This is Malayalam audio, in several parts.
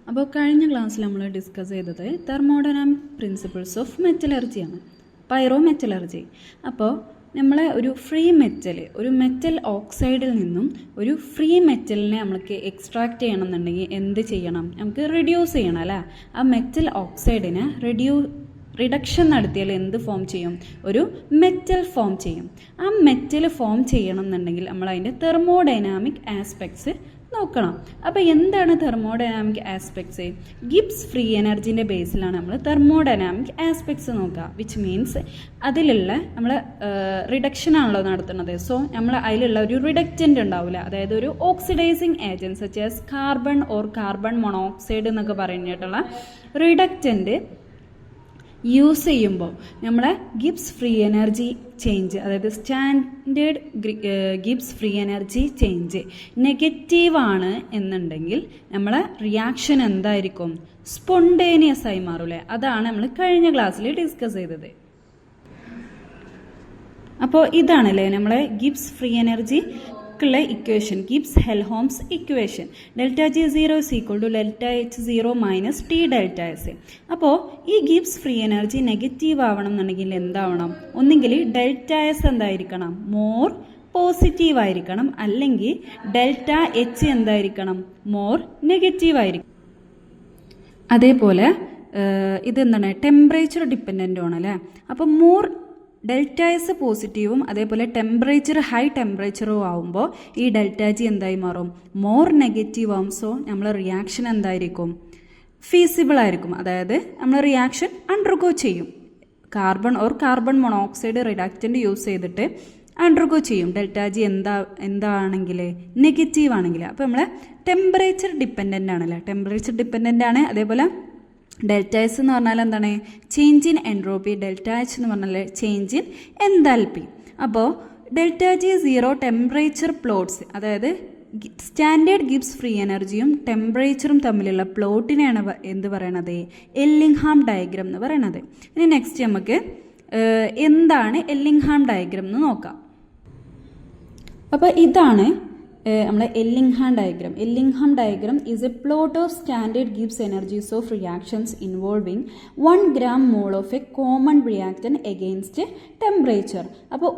അപ്പോൾ കഴിഞ്ഞ ക്ലാസ്സിൽ നമ്മൾ ഡിസ്കസ് ചെയ്തത് തെർമോഡൈനാമിക് പ്രിൻസിപ്പിൾസ് ഓഫ് മെറ്റലർജിയാണ്, പൈറോമെറ്റലർജി. അപ്പോൾ നമ്മളെ ഒരു ഫ്രീ മെറ്റൽ, ഒരു മെറ്റൽ ഓക്സൈഡിൽ നിന്നും ഒരു ഫ്രീ മെറ്റലിനെ നമുക്ക് എക്സ്ട്രാക്റ്റ് ചെയ്യണമെന്നുണ്ടെങ്കിൽ എന്ത് ചെയ്യണം? നമുക്ക് റിഡ്യൂസ് ചെയ്യണം അല്ലേ? ആ മെറ്റൽ ഓക്സൈഡിനെ റിഡക്ഷൻ നടത്തിയാൽ എന്ത് ഫോം ചെയ്യും? ഒരു മെറ്റൽ ഫോം ചെയ്യും. ആ മെറ്റൽ ഫോം ചെയ്യണം എന്നുണ്ടെങ്കിൽ നമ്മൾ അതിൻ്റെ തെർമോഡൈനാമിക് ആസ്പെക്ട്സ് നോക്കണം. അപ്പോൾ എന്താണ് തെർമോഡൈനാമിക് ആസ്പെക്ട്സ്? ഗിബ്സ് ഫ്രീ എനർജീൻ്റെ ബേസിലാണ് നമ്മൾ തെർമോഡൈനാമിക് ആസ്പെക്ട്സ് നോക്കുക. വിച്ച് മീൻസ് അതിലുള്ള നമ്മൾ റിഡക്ഷൻ ആണല്ലോ നടത്തുന്നത്. സോ നമ്മൾ അതിലുള്ള ഒരു റിഡക്റ്റൻ്റ് ഉണ്ടാവില്ല, അതായത് ഒരു oxidising agent such as carbon or carbon monoxide എന്നൊക്കെ പറഞ്ഞിട്ടുള്ള റിഡക്റ്റൻ്റ് യൂസ് ചെയ്യുമ്പോൾ നമ്മളെ ഗിബ്സ് ഫ്രീ എനർജി ചേഞ്ച്, അതായത് standard Gibbs free energy change നെഗറ്റീവാണ് എന്നുണ്ടെങ്കിൽ നമ്മളെ റിയാക്ഷൻ എന്തായിരിക്കും? സ്പോണ്ടേനിയസ് ആയി മാറൂലേ? അതാണ് നമ്മൾ കഴിഞ്ഞ ക്ലാസ്സിൽ ഡിസ്കസ് ചെയ്തത്. അപ്പോൾ ഇതാണല്ലേ നമ്മളെ ഗിബ്സ് ഫ്രീ എനർജി ുള്ള equation, Gibbs Helmholtz equation. ΔG0 = ΔH0 - T ΔS. അപ്പോൾ ഈ ഗിബ്സ് ഫ്രീ എനർജി നെഗറ്റീവ് ആവണം എന്നുണ്ടെങ്കിൽ എന്താവണം? ഒന്നെങ്കിൽ ΔS എന്തായിരിക്കണം? മോർ പോസിറ്റീവ് ആയിരിക്കണം, അല്ലെങ്കിൽ ΔH എന്തായിരിക്കണം? മോർ നെഗറ്റീവ് ആയിരിക്കും. അതേപോലെ ഇതെന്താണ്? ടെമ്പറേച്ചർ ഡിപ്പെൻഡൻ്റ് ആണ് അല്ലേ? അപ്പോൾ മോർ ΔS പോസിറ്റീവും അതേപോലെ ടെമ്പറേച്ചർ ഹൈ ടെമ്പറേച്ചറും ആവുമ്പോൾ ഈ ΔG എന്തായി മാറും? മോർ നെഗറ്റീവ് ആവും. സോ നമ്മൾ റിയാക്ഷൻ എന്തായിരിക്കും? ഫീസിബിൾ ആയിരിക്കും, അതായത് നമ്മൾ റിയാക്ഷൻ അണ്ടർഗോ ചെയ്യും. Carbon or carbon monoxide reductant use ചെയ്തിട്ട് അണ്ടർഗോ ചെയ്യും. ΔG എന്താണെങ്കിൽ നെഗറ്റീവ് ആണെങ്കിൽ. അപ്പോൾ നമ്മൾ ടെമ്പറേച്ചർ ഡിപ്പെൻഡൻ്റ് ആണല്ലേ? ടെമ്പറേച്ചർ ഡിപ്പെൻഡൻ്റ് ആണ്. അതേപോലെ ΔS എന്ന് പറഞ്ഞാൽ എന്താണ്? Change in entropy. ΔH എന്ന് പറഞ്ഞാൽ ചേഞ്ച് ഇൻ എൻതാൽപ്പി. അപ്പോൾ ΔG0 ടെമ്പറേച്ചർ പ്ലോട്ട്സ്, അതായത് സ്റ്റാൻഡേർഡ് ഗിബ്സ് ഫ്രീ എനർജിയും ടെമ്പറേച്ചറും തമ്മിലുള്ള പ്ലോട്ടിനെയാണ് എന്ത് പറയണത്? എല്ലിംഗ്ഹാം ഡയഗ്രം എന്ന് പറയണത്. ഇനി നെക്സ്റ്റ് നമുക്ക് എന്താണ് എല്ലിംഗ്ഹാം ഡയഗ്രം എന്ന് നോക്കാം. അപ്പോൾ ഇതാണ് നമ്മളെ Ellingham diagram. Ellingham diagram is a plot of standard Gibbs energies of reactions involving 1 gram mole of a common reactant against temperature. അപ്പോൾ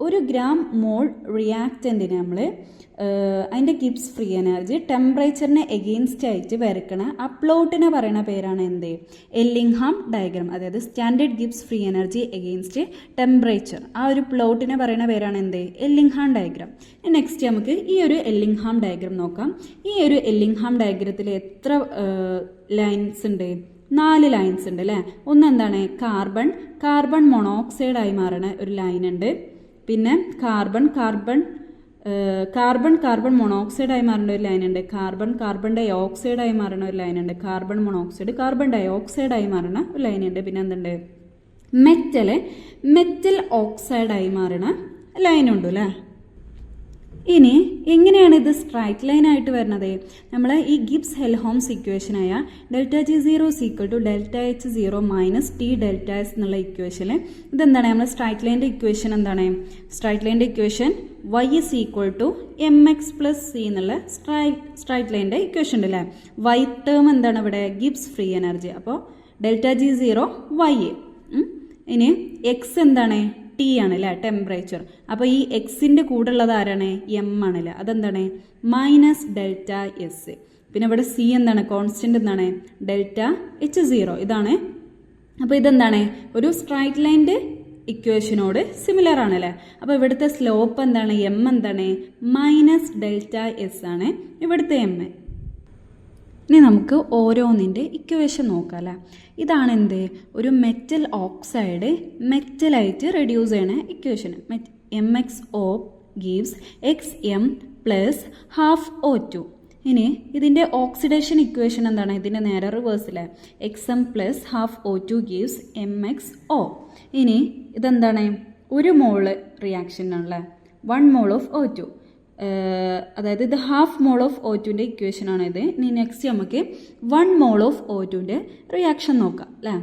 ഒരു ഗ്രാം മോൾ റിയാക്റ്റൻറ്റിന് നമ്മൾ അതിൻ്റെ ഗിബ്സ് ഫ്രീ എനർജി ടെമ്പറേച്ചറിനെ എഗെയിൻസ്റ്റ് ആയിട്ട് വരക്കണ ആ പ്ലോട്ടിനെ പറയുന്ന പേരാണ് എന്ത്? Ellingham diagram. അതായത് standard Gibbs free energy against temperature, ആ ഒരു പ്ലോട്ടിനെ പറയുന്ന പേരാണ് എന്ത്? Ellingham diagram. നെക്സ്റ്റ് നമുക്ക് ഈ ഒരു എല്ലിംഗ്ഹാം ഡയഗ്രം നോക്കാം. ഈ ഒരു എല്ലിംഗ്ഹാം ഡയഗ്രത്തിൽ എത്ര ലൈൻസ് ഉണ്ട്? 4 ലൈൻസ് ഉണ്ട് അല്ലേ? ഒന്ന് എന്താണ്? കാർബൺ മോണോക്സൈഡായി മാറണ ഒരു ലൈൻ ഉണ്ട്. പിന്നെ കാർബൺ മോണോക്സൈഡായി മാറുന്ന ഒരു ലൈൻ ഉണ്ട്. കാർബൺ ഡൈ ഓക്സൈഡായി മാറുന്ന ഒരു ലൈൻ ഉണ്ട്. കാർബൺ മോണോക്സൈഡ് കാർബൺ ഡൈ ഓക്സൈഡായി മാറുന്ന ഒരു ലൈൻ ഉണ്ട്. പിന്നെ എന്തുണ്ട്? മെറ്റൽ ഓക്സൈഡായി മാറുന്ന ലൈൻ ഉണ്ട് അല്ലേ? ഇനി എങ്ങനെയാണ് ഇത് സ്ട്രൈറ്റ് ലൈൻ ആയിട്ട് വരുന്നത്? നമ്മൾ ഈ Gibbs ഹെൽഹോംസ് ഇക്വേഷനായ ΔG0 = ΔH0 - T ΔS എന്നുള്ള ഇക്വേഷനിൽ ഇതെന്താണ്? നമ്മൾ സ്ട്രൈറ്റ് ലൈൻ്റെ ഇക്വേഷൻ എന്താണ്? സ്ട്രൈറ്റ് ലൈൻ്റെ ഇക്വേഷൻ y = mx + c എന്നുള്ള സ്ട്രൈറ്റ് ലൈൻ്റെ ഇക്വേഷൻ ഉണ്ട് അല്ലേ? y ടേം എന്താണ് ഇവിടെ? Gibbs free energy. അപ്പോൾ ΔG0 y. ഇനി x എന്താണ്? T ആണ് അല്ലേ? ടെമ്പറേച്ചർ. അപ്പോൾ ഈ എക്സിൻ്റെ കൂടെ ഉള്ളത് ആരാണ്? m ആണല്ലേ? അതെന്താണ്? -ΔS. പിന്നെ ഇവിടെ c എന്താണ്? കോൺസ്റ്റന്റ് എന്താണ്? ΔH0. ഇതാണ്. അപ്പോൾ ഇതെന്താണ്? ഒരു സ്ട്രൈറ്റ് ലൈൻ്റെ ഇക്വേഷനോട് സിമിലർ ആണല്ലേ? അപ്പോൾ ഇവിടുത്തെ സ്ലോപ്പ് എന്താണ്? m എന്താണ്? -ΔS ആണ് ഇവിടുത്തെ m. ഇനി നമുക്ക് ഓരോന്നിൻ്റെ ഇക്വേഷൻ നോക്കാം അല്ലേ? ഇതാണ് എന്ത്? ഒരു മെറ്റൽ ഓക്സൈഡ് മെറ്റലായിട്ട് റെഡ്യൂസ് ചെയ്യണ ഇക്വേഷൻ. MXO gives XM + ½ ഇനി ഇതിൻ്റെ ഓക്സിഡേഷൻ ഇക്വേഷൻ എന്താണ്? ഇതിൻ്റെ നേരെ റിവേഴ്സിലെ XM + ½ gives MXO. ഇനി ഇതെന്താണ്? ഒരു മോള് റിയാക്ഷൻ ആണല്ലേ? 1 mole of O2. അതായത് ഇത് ½ mole of O2ൻ്റെ ഇക്വേഷൻ ആണ് ഇത്. ഇനി നെക്സ്റ്റ് നമുക്ക് 1 mole of O2ൻ്റെ റിയാക്ഷൻ നോക്കാം അല്ലേ?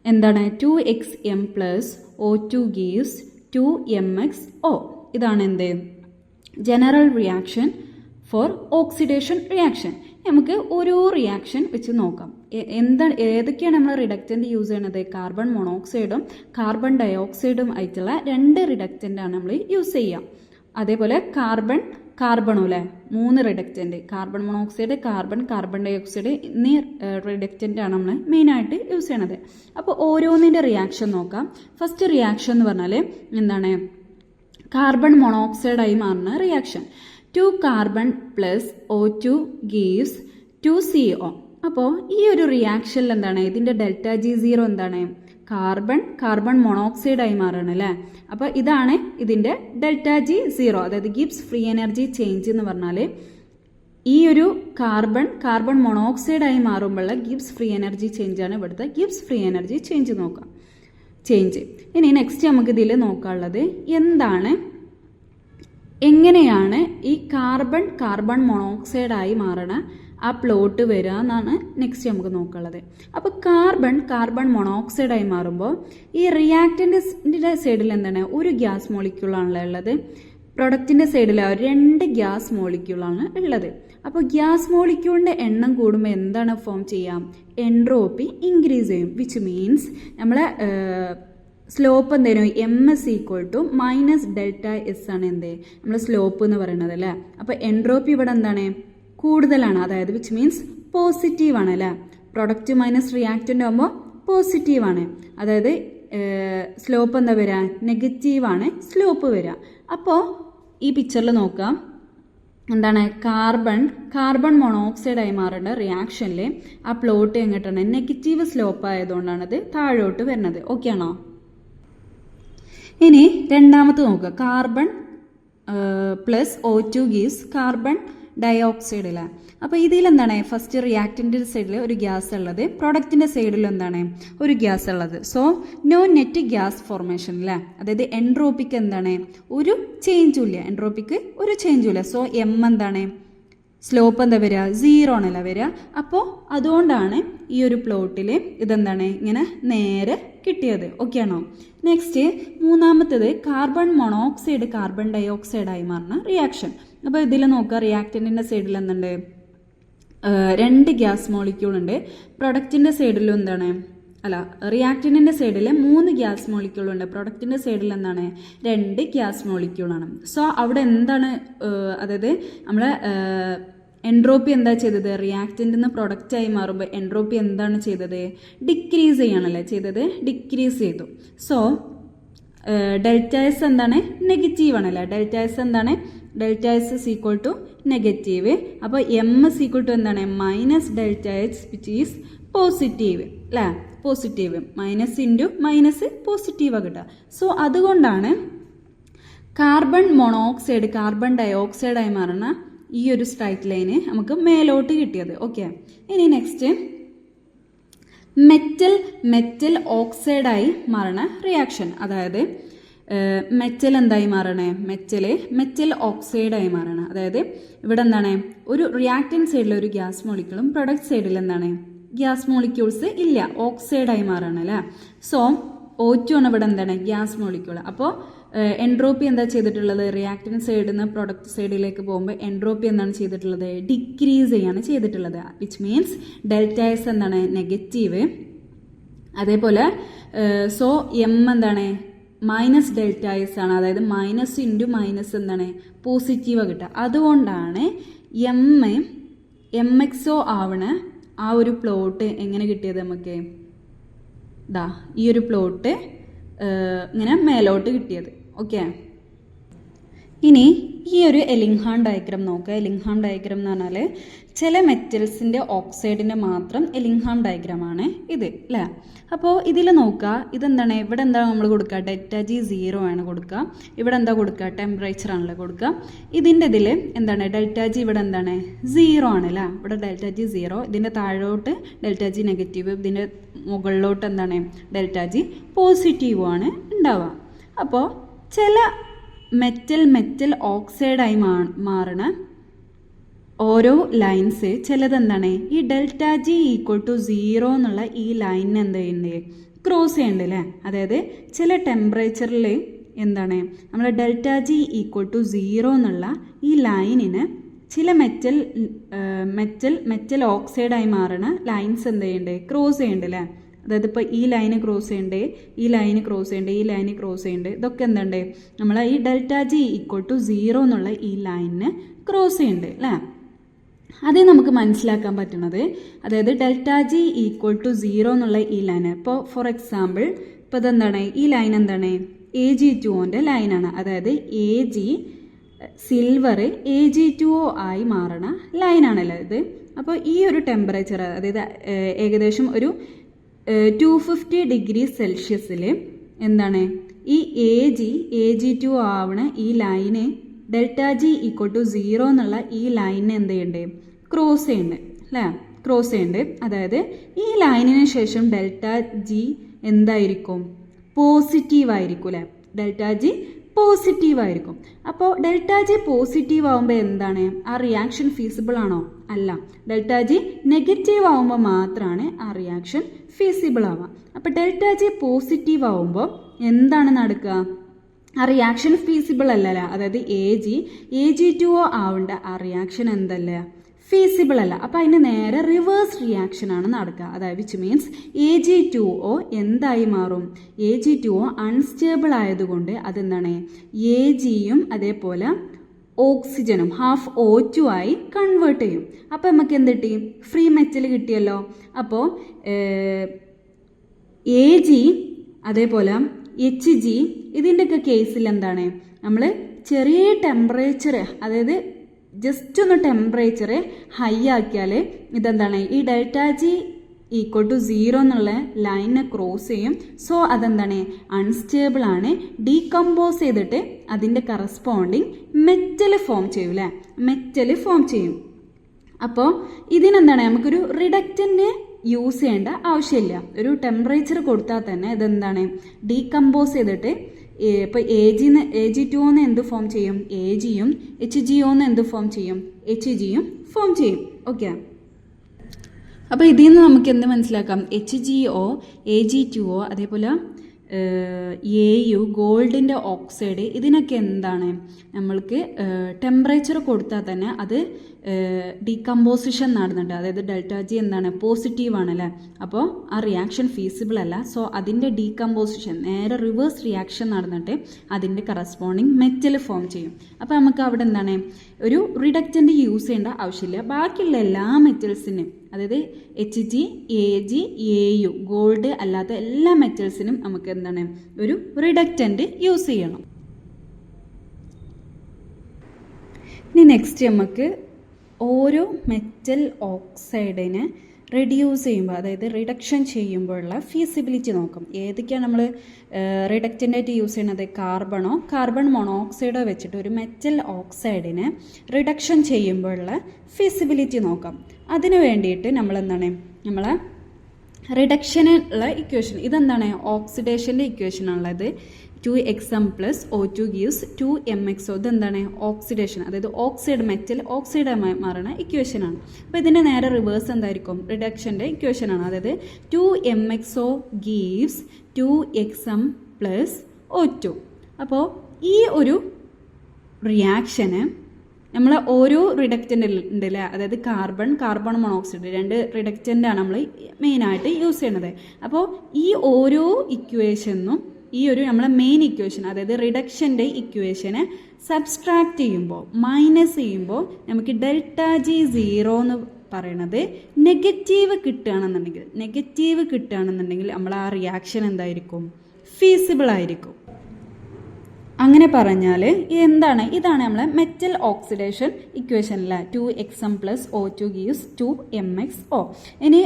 എന്താണ്? 2XM + O2 gives 2MXO. ഇതാണ് എന്ത്? General reaction for oxidation reaction. നമുക്ക് ഓരോ റിയാക്ഷൻ വെച്ച് നോക്കാം. ഏതൊക്കെയാണ് നമ്മൾ റിഡക്റ്റൻ്റ് യൂസ് ചെയ്യണത്? കാർബൺ മോണോക്സൈഡും കാർബൺ ഡയോക്സൈഡും ആയിട്ടുള്ള 2 റിഡക്റ്റൻ്റാണ് നമ്മൾ യൂസ് ചെയ്യുക. അതേപോലെ കാർബണും അല്ലേ, 3 റിഡക്റ്റൻ്റ്, കാർബൺ മോണോക്സൈഡ്, കാർബൺ ഡയോക്സൈഡ് എന്നീ റിഡക്റ്റൻ്റാണ് നമ്മൾ മെയിനായിട്ട് യൂസ് ചെയ്യണത്. അപ്പോൾ ഓരോന്നിൻ്റെ റിയാക്ഷൻ നോക്കാം. ഫസ്റ്റ് റിയാക്ഷൻ എന്ന് പറഞ്ഞാൽ എന്താണ്? കാർബൺ മോണോക്സൈഡായി മാറുന്ന reaction. 2 carbon plus O2 gives 2 CO. അപ്പോൾ ഈ ഒരു റിയാക്ഷനിൽ എന്താണ്? ഇതിൻ്റെ ΔG0 എന്താണ്? കാർബൺ മോണോക്സൈഡായി മാറുകയാണ് അല്ലേ. അപ്പോൾ ഇതാണ് ഇതിൻ്റെ ΔG0, അതായത് ഗിബ്സ് ഫ്രീ എനർജി ചേഞ്ച് എന്ന് പറഞ്ഞാൽ ഈ ഒരു കാർബൺ മോണോക്സൈഡായി മാറുമ്പോഴുള്ള ഗിബ്സ് ഫ്രീ എനർജി ചേഞ്ചാണ് ഇവിടുത്തെ ഗിബ്സ് ഫ്രീ എനർജി ചേഞ്ച് നോക്കാം. ഇനി നെക്സ്റ്റ് നമുക്ക് ഇതിൽ നോക്കാനുള്ളത് എങ്ങനെയാണ് ഈ കാർബൺ മോണോക്സൈഡായി മാറണ ആ പ്ലോട്ട് വരിക എന്നാണ് നെക്സ്റ്റ് നമുക്ക് നോക്കാനുള്ളത്. അപ്പോൾ കാർബൺ മോണോക്സൈഡായി മാറുമ്പോൾ ഈ റിയാക്റ്റൻ്റിൻ്റെ സൈഡിൽ എന്താണ്? ഒരു ഗ്യാസ് മോളിക്യൂളാണല്ലോ ഉള്ളത്. പ്രൊഡക്റ്റിൻ്റെ സൈഡിൽ 2 ഗ്യാസ് മോളിക്യൂളാണ് ഉള്ളത്. അപ്പോൾ ഗ്യാസ് മോളിക്യൂളിൻ്റെ എണ്ണം കൂടുമ്പോൾ എന്താണ് ഫോം ചെയ്യാം? എൻട്രോപ്പി ഇൻക്രീസ് ചെയ്യും. വിച്ച് മീൻസ് നമ്മളെ സ്ലോപ്പ് എന്തായിരുന്നു? MS -ΔS ആണ് എന്ത് നമ്മൾ സ്ലോപ്പ് എന്ന് പറയുന്നത് അല്ലേ. അപ്പോൾ എൻട്രോപ്പി ഇവിടെ എന്താണ്? കൂടുതലാണ്, അതായത് വിച്ച് മീൻസ് പോസിറ്റീവാണ് അല്ലേ. പ്രൊഡക്റ്റ് മൈനസ് റിയാക്റ്റൻ്റ് ആകുമ്പോൾ പോസിറ്റീവാണ്, അതായത് സ്ലോപ്പ് എന്താ വരിക? നെഗറ്റീവാണ് സ്ലോപ്പ് വരിക. അപ്പോൾ ഈ പിക്ചറിൽ നോക്കാം, എന്താണ്? കാർബൺ മോണോക്സൈഡായി മാറേണ്ട റിയാക്ഷനിൽ ആ പ്ലോട്ട് എങ്ങോട്ടാണ്? നെഗറ്റീവ് സ്ലോപ്പ് ആയതുകൊണ്ടാണ് ഇത് താഴോട്ട് വരുന്നത്. ഓക്കെ ആണോ? ഇനി രണ്ടാമത്തെ നോക്കുക. Carbon plus O2 gives carbon dioxide അല്ലേ. അപ്പോൾ ഇതിലെന്താണ്? ഫസ്റ്റ് റിയാക്റ്റൻ്റിൻ്റെ സൈഡിൽ ഒരു ഗ്യാസ് ഉള്ളത്, പ്രൊഡക്റ്റിൻ്റെ സൈഡിൽ എന്താണ്? ഒരു ഗ്യാസ് ഉള്ളത്. So no net gas formation അല്ലേ. അതായത് എൻട്രോപ്പിക്ക് എന്താണ്? ഒരു ചേഞ്ചും ഇല്ല. എൻട്രോപ്പിക്ക് ഒരു ചേഞ്ചും ഇല്ല. സോ എന്താണ്? സ്ലോപ്പ് എന്താ വരിക? 0 ആണല്ലോ വരിക. അപ്പോൾ അതുകൊണ്ടാണ് ഈ ഒരു പ്ലോട്ടിൽ ഇതെന്താണ് ഇങ്ങനെ നേരെ കിട്ടിയത്. ഓക്കെ ആണോ? നെക്സ്റ്റ് മൂന്നാമത്തേത് കാർബൺ മോണോക്സൈഡ് കാർബൺ ഡയോക്സൈഡായി മാറുന്ന റിയാക്ഷൻ. അപ്പോൾ ഇതിൽ നോക്കുക, റിയാക്റ്റൻറ്റിൻ്റെ സൈഡിൽ എന്തുണ്ട്? 2 ഗ്യാസ് മോളിക്യൂൾ ഉണ്ട്. പ്രൊഡക്റ്റിൻ്റെ സൈഡിലും എന്താണ്? റിയാക്റ്റൻറ്റിൻ്റെ സൈഡിൽ 3 ഗ്യാസ് മോളിക്യൂൾ ഉണ്ട്. പ്രൊഡക്റ്റിൻ്റെ സൈഡിൽ എന്താണ്? 2 ഗ്യാസ് മോളിക്യൂളാണ്. സോ അവിടെ എന്താണ്? അതായത് നമ്മളെ എൻട്രോപ്പി എന്താ ചെയ്തത്? റിയാക്റ്റൻ്റിൽ നിന്ന് പ്രൊഡക്റ്റായി മാറുമ്പോൾ എൻട്രോപ്പി എന്താണ് ചെയ്തത്? ഡിക്രീസ് ചെയ്യണല്ലേ ചെയ്തത്? ഡിക്രീസ് ചെയ്തു. സോ ΔS എന്താണ്? നെഗറ്റീവ് ആണല്ലേ. ΔS എന്താണ്? ΔS = negative. അപ്പോൾ M = എന്താണ്? -ΔH വിച്ച് ഈസ് പോസിറ്റീവ് അല്ലേ. പോസിറ്റീവ് മൈനസ് ഇൻറ്റു മൈനസ് പോസിറ്റീവാണ് കിട്ടുക. സോ അതുകൊണ്ടാണ് കാർബൺ മോണോക്സൈഡ് കാർബൺ ഡയോക്സൈഡായി മാറുന്ന ഈ ഒരു സ്ട്രൈറ്റ് ലൈന് നമുക്ക് മേലോട്ട് കിട്ടിയത്. ഓക്കെ. ഇനി നെക്സ്റ്റ് മെറ്റൽ ഓക്സൈഡായി മാറണ റിയാക്ഷൻ. അതായത് മെറ്റൽ എന്തായി മാറണേ? മെറ്റൽ ഓക്സൈഡായി മാറണം. അതായത് ഇവിടെ എന്താണ്? ഒരു റിയാക്റ്റൻ്റ് സൈഡിൽ ഒരു ഗ്യാസ് മോളിക്യൂളും പ്രൊഡക്റ്റ് സൈഡിൽ എന്താണ്? ഗ്യാസ് മോളിക്യൂൾസ് ഇല്ല, ഓക്സൈഡായി മാറണം അല്ലേ. സോ O2 ആണ് ഇവിടെ എന്താണ്? Gas molecule. അപ്പോൾ എൻട്രോപ്പി എന്താ ചെയ്തിട്ടുള്ളത്? റിയാക്റ്റൻ്റ് സൈഡിൽ നിന്ന് പ്രൊഡക്റ്റ് സൈഡിലേക്ക് പോകുമ്പോൾ എൻട്രോപ്പി എന്താണ് ചെയ്തിട്ടുള്ളത്? ഡിക്രീസ് ചെയ്യാണ് ചെയ്തിട്ടുള്ളത്. വിച്ച് മീൻസ് ΔS എന്താണ്? നെഗറ്റീവ്. അതേപോലെ സോ M എന്താണ്? -ΔS ആണ്. അതായത് മൈനസ് ഇൻറ്റു മൈനസ് എന്താണ്? പോസിറ്റീവ് കിട്ടുക. അതുകൊണ്ടാണ് MXO ആവണ ആ ഒരു പ്ലോട്ട് എങ്ങനെ കിട്ടിയത് നമുക്ക്? ഈ ഒരു പ്ലോട്ട് ഇങ്ങനെ മേലോട്ട് കിട്ടിയത്. ഓക്കെ. ഇനി ഈ ഒരു എലിംഗ്ഹാം ഡയഗ്രാം നോക്കുക. എലിംഗ്ഹാം ഡയഗ്രാം എന്ന് പറഞ്ഞാൽ ചില മെറ്റൽസിൻ്റെ ഓക്സൈഡിൻ്റെ മാത്രം എലിംഗ്ഹാം ഡയഗ്രാമാണ് ഇത് അല്ലേ. അപ്പോൾ ഇതിൽ നോക്കുക, ഇതെന്താണ്? ഇവിടെ എന്താണ് നമ്മൾ കൊടുക്കുക? ΔG0 ആണ് കൊടുക്കുക. ഇവിടെ എന്താ കൊടുക്കുക? ടെമ്പറേച്ചർ ആണല്ലോ കൊടുക്കുക. ഇതിൻ്റെ ഇതിൽ എന്താണ്? ΔG ഇവിടെ എന്താണ്? 0 ആണ് അല്ലേ. ഇവിടെ ΔG0. ഇതിൻ്റെ താഴോട്ട് ΔG നെഗറ്റീവ്, ഇതിൻ്റെ മുകളിലോട്ട് എന്താണ്? ΔG പോസിറ്റീവുമാണ് ഉണ്ടാവുക. അപ്പോൾ ചില മെറ്റൽ ഓക്സൈഡായി മാറണ ഓരോ ലൈൻസ് ചിലതെന്താണ്? ഈ ΔG = 0 എന്നുള്ള ഈ ലൈനിന് എന്ത് ചെയ്യുന്നുണ്ട്? ക്രോസ് ചെയ്യുന്നുണ്ട് അല്ലേ. അതായത് ചില ടെമ്പറേച്ചറിൽ എന്താണ്? നമ്മൾ ΔG = 0 എന്നുള്ള ഈ ലൈനിന് ചില മെറ്റൽ ഓക്സൈഡായി മാറുന്ന ലൈൻസ് എന്ത് ചെയ്യുന്നുണ്ട്, ക്രോസ് ചെയ്യുന്നുണ്ട് അല്ലേ. അതായത് ഇപ്പോൾ ഈ ലൈന് ക്രോസ് ചെയ്യുന്നുണ്ട്, ഈ ലൈന് ക്രോസ് ചെയ്യുന്നുണ്ട്, ഈ ലൈന് ക്രോസ് ചെയ്യുന്നുണ്ട്. ഇതൊക്കെ എന്തുണ്ട്, നമ്മൾ ഈ ΔG=0 എന്നുള്ള ഈ ലൈനിന് ക്രോസ് ചെയ്യുന്നുണ്ട് അല്ലേ. അത് നമുക്ക് മനസ്സിലാക്കാൻ പറ്റുന്നത്, അതായത് ΔG=0 എന്നുള്ള ഈ ലൈന്. ഇപ്പോൾ ഫോർ എക്സാമ്പിൾ ഇപ്പോൾ ഇതെന്താണ്, ഈ ലൈൻ എന്താണ്, Ag2O ലൈനാണ്. അതായത് Ag സിൽവർ Ag2O ആയി മാറണ ലൈനാണല്ലോ ഇത്. അപ്പോൾ ഈ ഒരു ടെമ്പറേച്ചർ, അതായത് ഏകദേശം ഒരു 250 ഡിഗ്രി സെൽഷ്യസിൽ എന്താണ് ഈ Ag2O ആവണ ഈ ലൈന് ΔG=0 എന്നുള്ള ഈ ലൈനിനെ എന്ത് ചെയ്യുന്നുണ്ട്, ക്രോസ് ചെയ്യുന്നുണ്ട് അല്ലേ, ക്രോസ് ചെയ്യുന്നുണ്ട്. അതായത് ഈ ലൈനിന് ശേഷം ΔG എന്തായിരിക്കും, പോസിറ്റീവ് ആയിരിക്കും അല്ലേ, ΔG പോസിറ്റീവ് ആയിരിക്കും. അപ്പോൾ ΔG പോസിറ്റീവ് ആവുമ്പോൾ എന്താണ്, ആ റിയാക്ഷൻ ഫീസിബിൾ ആണോ, അല്ല. ΔG നെഗറ്റീവ് ആവുമ്പോൾ മാത്രമാണ് ആ റിയാക്ഷൻ ഫീസിബിൾ ആവുക. അപ്പോൾ ΔG പോസിറ്റീവ് ആവുമ്പോൾ എന്താണ് നടക്കുക, ആ റിയാക്ഷൻ ഫീസിബിൾ അല്ലല്ല. അതായത് Ag2O ആവേണ്ട ആ റിയാക്ഷൻ എന്തല്ല, ഫീസിബിൾ അല്ല. അപ്പോൾ അതിന് നേരെ റിവേഴ്സ് റിയാക്ഷൻ ആണ് നടക്കുക. അതായത് വിച്ച് മീൻസ് Ag2O എന്തായി മാറും, Ag2O അൺസ്റ്റേബിൾ ആയതുകൊണ്ട് അതെന്താണ്, Agയും അതേപോലെ ഓക്സിജനും ½ ആയി കൺവേർട്ട് ചെയ്യും. അപ്പോൾ നമുക്ക് എന്ത് കിട്ടി, ഫ്രീ മെറ്റൽ കിട്ടിയല്ലോ. അപ്പോൾ Ag അതേപോലെ Hg ഇതിൻ്റെയൊക്കെ കേസിൽ എന്താണ്, നമ്മൾ ചെറിയ ടെമ്പറേച്ചർ, അതായത് ജസ്റ്റ് ഒന്ന് ടെമ്പറേച്ചർ ഹൈ ആക്കിയാൽ ഇതെന്താണ്, ഈ ΔG=0 എന്നുള്ള ലൈനിനെ ക്രോസ് ചെയ്യും. സോ അതെന്താണ്, അൺസ്റ്റേബിൾ ആണ്, ഡീകമ്പോസ് ചെയ്തിട്ട് അതിൻ്റെ കറസ്പോണ്ടിങ് മെറ്റൽ ഫോം ചെയ്യും അല്ലേ, മെറ്റൽ ഫോം ചെയ്യും. അപ്പോൾ ഇതിനെന്താണ്, നമുക്കൊരു റിഡക്റ്റൻ്റ് യൂസ് ചെയ്യേണ്ട ആവശ്യമില്ല. ഒരു ടെമ്പറേച്ചർ കൊടുത്താൽ തന്നെ ഇതെന്താണ്, ഡീകമ്പോസ് ചെയ്തിട്ട് ഇപ്പോൾ Ag2O എന്ത് ഫോം ചെയ്യും, Agയും HgO എന്ത് ഫോം ചെയ്യും, Hgയും ഫോം ചെയ്യും. ഓക്കെ, അപ്പോൾ ഇതിൽ നിന്ന് നമുക്ക് എന്ത് മനസ്സിലാക്കാം, HgO Ag2O അതേപോലെ AU ഗോൾഡിൻ്റെ ഓക്സൈഡ് ഇതിനൊക്കെ എന്താണ്, നമ്മൾക്ക് ടെമ്പറേച്ചർ കൊടുത്താൽ തന്നെ അത് ഡീകമ്പോസിഷൻ നടന്നുണ്ട്. അതായത് ΔG എന്താണ്, പോസിറ്റീവ് ആണല്ലേ. അപ്പോൾ ആ റിയാക്ഷൻ ഫീസിബിൾ അല്ല. സോ അതിൻ്റെ ഡീകമ്പോസിഷൻ നേരെ റിവേഴ്സ് റിയാക്ഷൻ നടന്നിട്ട് അതിൻ്റെ കറസ്പോണ്ടിങ് മെറ്റൽ ഫോം ചെയ്യും. അപ്പോൾ നമുക്ക് അവിടെ എന്താണ്, ഒരു റിഡക്റ്റൻ്റ് യൂസ് ചെയ്യേണ്ട ആവശ്യമില്ല. ബാക്കിയുള്ള എല്ലാ മെറ്റൽസിനും, അതായത് Hg Ag AU ഗോൾഡ് അല്ലാത്ത എല്ലാ മെറ്റൽസിനും നമുക്ക് എന്താണ്, ഒരു റിഡക്റ്റൻ്റ് യൂസ് ചെയ്യണം. ഇനി നെക്സ്റ്റ് നമുക്ക് ഓരോ മെറ്റൽ ഓക്സൈഡിനെ റെഡ്യൂസ് ചെയ്യുമ്പോൾ, അതായത് റിഡക്ഷൻ ചെയ്യുമ്പോഴുള്ള ഫീസിബിലിറ്റി നോക്കാം. ഏതൊക്കെയാണ് നമ്മൾ റിഡക്റ്റൻ്റായിട്ട് യൂസ് ചെയ്യുന്നത്, കാർബൺ മോണോക്സൈഡോ വെച്ചിട്ട് ഒരു മെറ്റൽ ഓക്സൈഡിനെ റിഡക്ഷൻ ചെയ്യുമ്പോഴുള്ള ഫീസിബിലിറ്റി നോക്കാം. അതിന് വേണ്ടിയിട്ട് നമ്മളെന്താണ്, നമ്മളെ റിഡക്ഷനുള്ള ഇക്വേഷൻ ഇതെന്താണ്, ഓക്സിഡേഷൻ്റെ ഇക്വേഷനാണുള്ളത്. 2xm + O2 gives 2mxO. ഇതെന്താണ്, ഓക്സിഡേഷൻ, അതായത് ഓക്സൈഡ് മെറ്റൽ ഓക്സൈഡായി മാറുന്ന ഇക്വേഷനാണ്. അപ്പോൾ ഇതിൻ്റെ നേരെ റിവേഴ്സ് എന്തായിരിക്കും, റിഡക്ഷൻ്റെ ഇക്വേഷനാണ്. അതായത് 2mxO gives 2xm + O2. അപ്പോൾ ഈ ഒരു റിയാക്ഷന് നമ്മൾ ഓരോ റിഡക്റ്റൻ്റ് ഉണ്ടല്ലേ, അതായത് കാർബൺ മോണോക്സൈഡ് 2 റിഡക്റ്റൻ്റാണ് നമ്മൾ മെയിനായിട്ട് യൂസ് ചെയ്യണത്. അപ്പോൾ ഈ ഓരോ ഇക്വേഷനും ഈ ഒരു നമ്മളെ മെയിൻ ഇക്വേഷൻ, അതായത് റിഡക്ഷൻ്റെ ഇക്വേഷനെ സബ്സ്ട്രാക്ട് ചെയ്യുമ്പോൾ, മൈനസ് ചെയ്യുമ്പോൾ നമുക്ക് ΔG0 എന്ന് പറയണത് നെഗറ്റീവ് കിട്ടുകയാണെന്നുണ്ടെങ്കിൽ നമ്മൾ ആ റിയാക്ഷൻ എന്തായിരിക്കും, ഫീസിബിൾ ആയിരിക്കും. അങ്ങനെ പറഞ്ഞാൽ എന്താണ്, ഇതാണ് നമ്മളെ metal oxidation ഇക്വേഷനിലെ 2xm + O2 gives 2mxO. ഇനി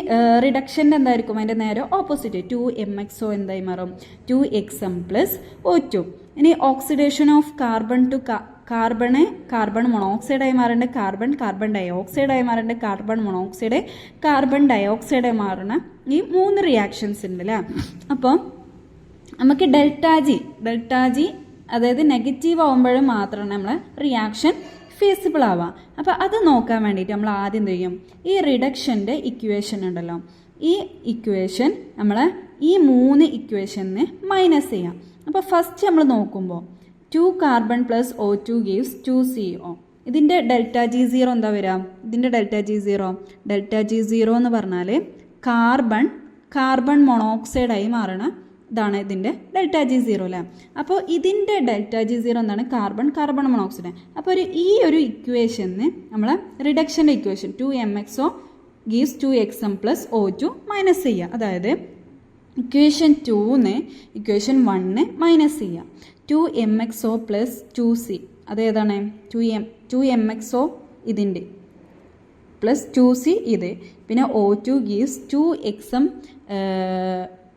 റിഡക്ഷൻ്റെ എന്തായിരിക്കും, അതിൻ്റെ നേരെ ഓപ്പോസിറ്റ് 2mxO എന്തായി മാറും, 2xm + O2. ഇനി oxidation of carbon to carbon മോണോക്സൈഡായി മാറേണ്ട കാർബൺ ഡയോക്സൈഡായി മാറേണ്ട കാർബൺ മോണോക്സൈഡ് കാർബൺ ഡയോക്സൈഡായി മാറുന്ന ഈ 3 റിയാക്ഷൻസ് ഉണ്ട് അല്ലേ. അപ്പോൾ നമുക്ക് ΔG അതായത് നെഗറ്റീവ് ആവുമ്പോഴും മാത്രമാണ് നമ്മൾ റിയാക്ഷൻ ഫീസിബിൾ ആവുക. അപ്പോൾ അത് നോക്കാൻ വേണ്ടിയിട്ട് നമ്മൾ ആദ്യം എന്ത് ചെയ്യും, ഈ റിഡക്ഷൻ്റെ ഇക്വേഷൻ ഉണ്ടല്ലോ, ഈ ഇക്വേഷൻ നമ്മൾ ഈ 3 ഇക്വേഷനെ മൈനസ് ചെയ്യാം. അപ്പോൾ ഫസ്റ്റ് നമ്മൾ നോക്കുമ്പോൾ 2 carbon + O2 gives 2CO. ഇതിൻ്റെ ഡെൽറ്റ ജി സീറോ എന്താ വരിക? ഇതിൻ്റെ ഡെൽറ്റ ജി സീറോ എന്ന് പറഞ്ഞാൽ കാർബൺ മോണോക്സൈഡായി മാറണ ഇതാണ് ഇതിൻ്റെ ഡെൽറ്റ ജി സീറോ അല്ലേ. അപ്പോൾ ഇതിൻ്റെ ഡെൽറ്റ ജി സീറോ എന്താണ്? Carbon monoxide. അപ്പോൾ ഈ ഒരു ഇക്വേഷന് നമ്മൾ റിഡക്ഷൻ്റെ equation 2mxO gives 2xm plus O2 minus ചെയ്യുക. അതായത് ഇക്വേഷൻ 2ന്ന് ഇക്വേഷൻ 1 മൈനസ് ചെയ്യുക. 2mxO പ്ലസ് 2c അതേതാണ്? 2mxO ഇതിൻ്റെ പ്ലസ് 2c ഇത്. പിന്നെ O2 gives 2xm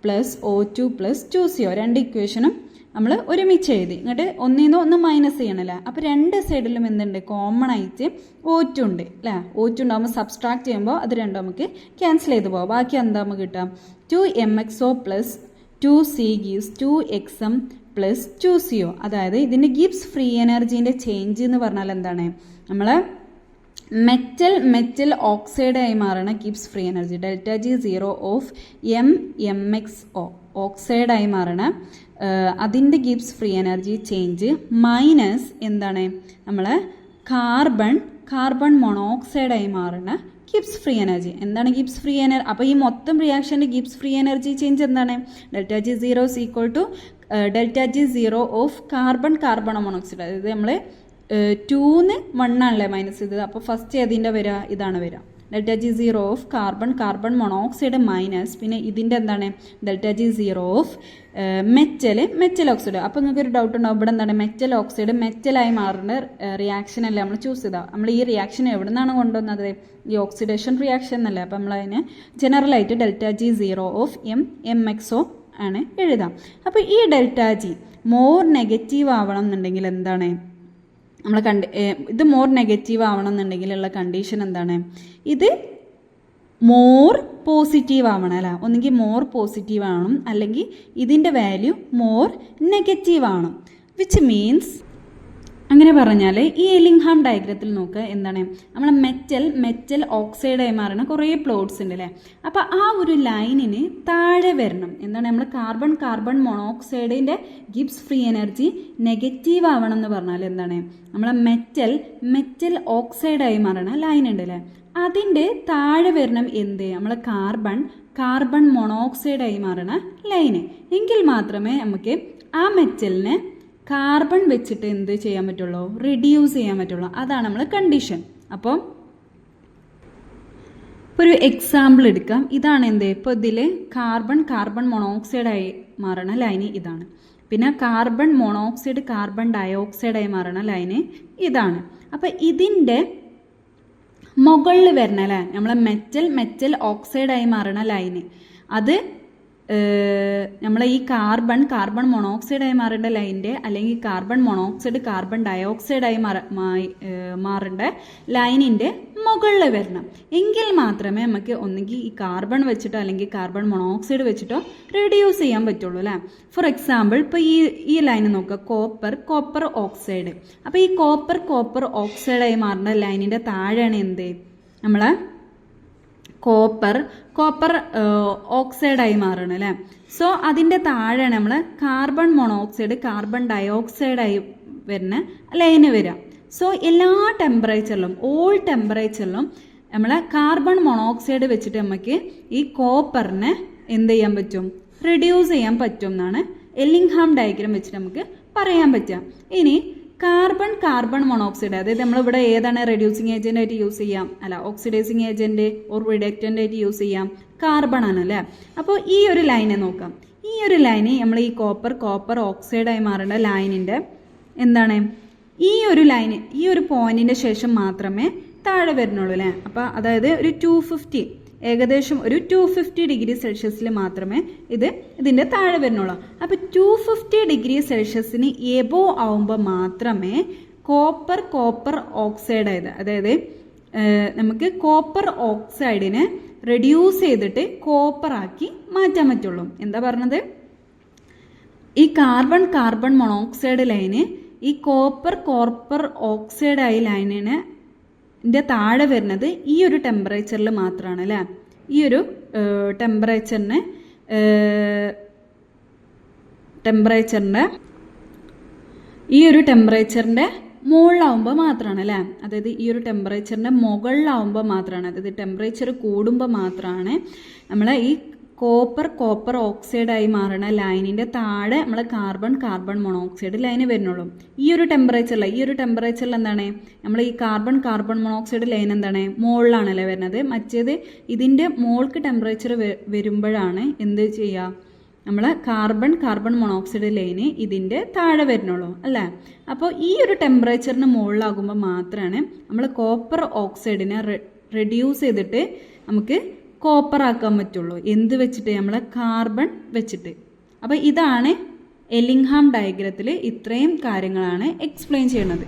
plus O2 plus 2co. രണ്ട് ഇക്വേഷനും നമ്മൾ ഒരുമിച്ച് എഴുതി. എന്നിട്ട് ഒന്നിന്ന് ഒന്ന് മൈനസ് ചെയ്യണമല്ലേ. അപ്പോൾ രണ്ട് സൈഡിലും എന്തുണ്ട്? കോമൺ ആയിട്ട് O2 ഉണ്ട് അല്ലേ. O2 ഉണ്ടാകുമ്പോൾ സബ്സ്ട്രാക്ട് ചെയ്യുമ്പോൾ അത് രണ്ടും നമുക്ക് ക്യാൻസൽ ചെയ്ത് പോകാം. ബാക്കി എന്താ നമുക്ക് കിട്ടാം? 2mxO plus 2c gives 2xm plus 2co. അതായത് ഇതിൻ്റെ ഗിബ്സ് ഫ്രീ എനർജീൻ്റെ ചേഞ്ച് എന്ന് പറഞ്ഞാൽ എന്താണ്? നമ്മൾ മെറ്റൽ ഓക്സൈഡായി മാറണ Gibbs free energy delta G zero of mxO ഓക്സൈഡായി മാറണ അതിൻ്റെ Gibbs free energy change minus എന്താണ്? നമ്മൾ കാർബൺ മോണോക്സൈഡായി മാറണ ഗിബ്സ് ഫ്രീ എനർജി. എന്താണ് ഗിബ്സ് ഫ്രീ എനർജി? അപ്പോൾ ഈ മൊത്തം റിയാക്ഷൻ്റെ ഗിബ്സ് ഫ്രീ എനർജി ചേഞ്ച് എന്താണ്? Delta G zero is equal to delta G zero of carbon monoxide. അതായത് നമ്മൾ 2ന്ന് 1 ആണല്ലേ മൈനസ് ചെയ്തത്. അപ്പോൾ ഫസ്റ്റ് ഏതിൻ്റെ വരിക? ഇതാണ് വരിക. Delta G zero of carbon monoxide minus പിന്നെ ഇതിൻ്റെ എന്താണ്? Delta G zero of metal oxide. അപ്പോൾ നിങ്ങൾക്ക് ഒരു ഡൗട്ട് ഉണ്ടാവും, ഇവിടെ എന്താണ് മെറ്റൽ ഓക്സൈഡ് മെറ്റലായി മാറുന്ന റിയാക്ഷൻ അല്ലേ നമ്മൾ ചൂസ് ചെയ്താൽ. നമ്മൾ ഈ റിയാക്ഷൻ എവിടെ നിന്നാണ് കൊണ്ടുവന്നത്? ഈ ഓക്സിഡേഷൻ റിയാക്ഷൻ എന്നല്ലേ. അപ്പോൾ നമ്മളതിന് ജനറലായിട്ട് delta G zero of mxO ആണ് എഴുതാം. അപ്പോൾ ഈ ഡെൽറ്റ ജി മോർ നെഗറ്റീവ് ആവണം എന്നുണ്ടെങ്കിൽ എന്താണ്? നമ്മൾ ഇത് മോർ നെഗറ്റീവ് ആവണം എന്നുണ്ടെങ്കിലുള്ള കണ്ടീഷൻ എന്താണ്? ഇത് മോർ പോസിറ്റീവ് ആവണം അല്ല. ഒന്നുകിൽ മോർ പോസിറ്റീവ് ആവണം അല്ലെങ്കിൽ ഇതിൻ്റെ വാല്യൂ മോർ നെഗറ്റീവ് ആവണം. വിച്ച് മീൻസ് അങ്ങനെ പറഞ്ഞാൽ ഈ എല്ലിംഗ്ഹാം ഡയഗ്രത്തിൽ നോക്കുക എന്താണ്? നമ്മൾ മെറ്റൽ ഓക്സൈഡായി മാറുന്ന കുറേ പ്ലോട്ട്സ് ഉണ്ട് അല്ലേ. അപ്പോൾ ആ ഒരു ലൈനിന് താഴെ വരണം. എന്താണ്? നമ്മൾ കാർബൺ മോണോക്സൈഡിൻ്റെ ഗിബ്സ് ഫ്രീ എനർജി നെഗറ്റീവ് ആവണം എന്ന് പറഞ്ഞാൽ എന്താണ്? നമ്മളെ മെറ്റൽ ഓക്സൈഡായി മാറുന്ന ലൈൻ ഉണ്ട് അല്ലേ. അതിൻ്റെ താഴെ വരണം എന്ത്? നമ്മൾ കാർബൺ മോണോക്സൈഡായി മാറുന്ന ലൈന്. എങ്കിൽ മാത്രമേ നമുക്ക് ആ മെറ്റലിനെ കാർബൺ വെച്ചിട്ട് എന്ത് ചെയ്യാൻ പറ്റുള്ളൂ? റിഡ്യൂസ് ചെയ്യാൻ പറ്റുള്ളൂ. അതാണ് നമ്മൾ കണ്ടീഷൻ. അപ്പോൾ ഇപ്പോൾ ഒരു എക്സാമ്പിൾ എടുക്കാം. ഇതാണ് എന്ത്? ഇപ്പോൾ ഇതിൽ കാർബൺ മോണോക്സൈഡായി മാറണ ലൈന് ഇതാണ്. പിന്നെ കാർബൺ മോണോക്സൈഡ് കാർബൺ ഡയോക്സൈഡായി മാറണ ലൈന് ഇതാണ്. അപ്പോൾ ഇതിൻ്റെ മുകളിൽ വരണ അല്ലേ നമ്മളെ മെറ്റൽ ഓക്സൈഡായി മാറണ ലൈന് അത് നമ്മളെ ഈ കാർബൺ മോണോക്സൈഡായി മാറേണ്ട ലൈനിൻ്റെ അല്ലെങ്കിൽ കാർബൺ മോണോക്സൈഡ് കാർബൺ ഡയോക്സൈഡായി മാറേണ്ട ലൈനിൻ്റെ മുകളിൽ വരണം. എങ്കിൽ മാത്രമേ നമുക്ക് ഒന്നുകിൽ ഈ കാർബൺ വെച്ചിട്ടോ അല്ലെങ്കിൽ കാർബൺ മോണോക്സൈഡ് വെച്ചിട്ടോ റെഡ്യൂസ് ചെയ്യാൻ പറ്റുള്ളൂ അല്ലേ. ഫോർ എക്സാമ്പിൾ ഇപ്പോൾ ഈ ലൈൻ നോക്കുക, കോപ്പർ ഓക്സൈഡ്. അപ്പോൾ ഈ കോപ്പർ ഓക്സൈഡായി മാറേണ്ട ലൈനിൻ്റെ താഴെയാണ് എന്ത്? നമ്മളെ കോപ്പർ ഓക്സൈഡായി മാറണം അല്ലേ. സോ അതിൻ്റെ താഴെയാണ് നമ്മൾ കാർബൺ മോണോക്സൈഡ് കാർബൺ ഡയോക്സൈഡായി വരുന്ന ലൈന് വരിക. സോ എല്ലാ ടെമ്പറേച്ചറിലും ഓൾ ടെമ്പറേച്ചറിലും നമ്മൾ കാർബൺ മോണോക്സൈഡ് വെച്ചിട്ട് നമുക്ക് ഈ കോപ്പറിനെ എന്ത് ചെയ്യാൻ പറ്റും? റിഡ്യൂസ് ചെയ്യാൻ പറ്റും എന്നാണ് എല്ലിംഗ്ഹാം ഡയഗ്രം വെച്ചിട്ട് നമുക്ക് പറയാൻ പറ്റുക. ഇനി കാർബൺ മോണോക്സൈഡ് അതായത് നമ്മളിവിടെ ഏതാണ് റെഡ്യൂസിങ് ഏജന്റ് ആയിട്ട് യൂസ് ചെയ്യാം? അല്ല, ഓക്സിഡൈസിങ് ഏജന്റ് ഓർ റിഡക്റ്റന്റ് ആയിട്ട് യൂസ് ചെയ്യാം? കാർബൺ ആണ് അല്ലേ. അപ്പോൾ ഈ ഒരു ലൈനെ നോക്കാം. ഈ ഒരു ലൈന് നമ്മൾ ഈ കോപ്പർ ഓക്സൈഡായി മാറേണ്ട ലൈനിൻ്റെ എന്താണ്? ഈ ഒരു പോയിന്റിന്റെ ശേഷം മാത്രമേ താഴെ വരുന്നുള്ളൂ അല്ലേ. അപ്പോൾ അതായത് ഒരു 250 ഏകദേശം ഒരു 250 ഡിഗ്രി സെൽഷ്യസിൽ മാത്രമേ ഇതിൻ്റെ താഴെ വരുന്നുള്ളൂ. അപ്പോൾ 250 ഡിഗ്രി സെൽഷ്യസിന് എബോ ആവുമ്പോൾ മാത്രമേ കോപ്പർ ഓക്സൈഡ് അതായത് നമുക്ക് കോപ്പർ ഓക്സൈഡിനെ റെഡ്യൂസ് ചെയ്തിട്ട് കോപ്പറാക്കി മാറ്റാൻ പറ്റുള്ളൂ. എന്താ പറഞ്ഞത്? ഈ കാർബൺ മോണോക്സൈഡ് ലൈന് ഈ കോപ്പർ ഓക്സൈഡായ ലൈനിന് താഴെ വരുന്നത് ഈ ഒരു ടെമ്പറേച്ചറിൽ മാത്രമാണ് അല്ലേ. ഈ ഒരു ടെമ്പറേച്ചറിൻ്റെ മുകളിലാവുമ്പോൾ മാത്രമാണ് അല്ലേ, അതായത് ഈ ഒരു ടെമ്പറേച്ചറിൻ്റെ മുകളിലാവുമ്പോൾ മാത്രമാണ്, അതായത് ടെമ്പറേച്ചർ കൂടുമ്പോൾ മാത്രമാണ് നമ്മൾ ഈ കോപ്പർ ഓക്സൈഡായി മാറുന്ന ലൈനിൻ്റെ താഴെ നമ്മൾ കാർബൺ മോണോക്സൈഡ് ലൈന് വരുന്നുള്ളൂ. ഈ ഒരു ടെമ്പറേച്ചറിൽ എന്താണ് നമ്മൾ ഈ കാർബൺ മോണോക്സൈഡ് ലൈൻ എന്താണ് മുകളിലാണല്ലേ വരുന്നത്. മറ്റേത് ഇതിൻ്റെ മുകൾക്ക് ടെമ്പറേച്ചർ വരുമ്പോഴാണ് എന്ത് ചെയ്യുക, നമ്മൾ കാർബൺ മോണോക്സൈഡ് ലൈന് ഇതിൻ്റെ താഴെ വരുന്നുള്ളൂ അല്ലേ. അപ്പോൾ ഈ ഒരു ടെമ്പറേച്ചറിന് മുകളിലാകുമ്പോൾ മാത്രമാണ് നമ്മൾ കോപ്പർ ഓക്സൈഡിനെ റെഡ്യൂസ് ചെയ്തിട്ട് നമുക്ക് കോപ്പർ ആക്കാൻ പറ്റുള്ളൂ. എന്ത് വെച്ചിട്ട്, നമ്മൾ കാർബൺ വെച്ചിട്ട്. അപ്പോൾ ഇതാണ് എല്ലിംഗ്ഹാം ഡയഗ്രത്തിൽ ഇത്രയും കാര്യങ്ങളാണ് എക്സ്പ്ലെയിൻ ചെയ്യുന്നത്.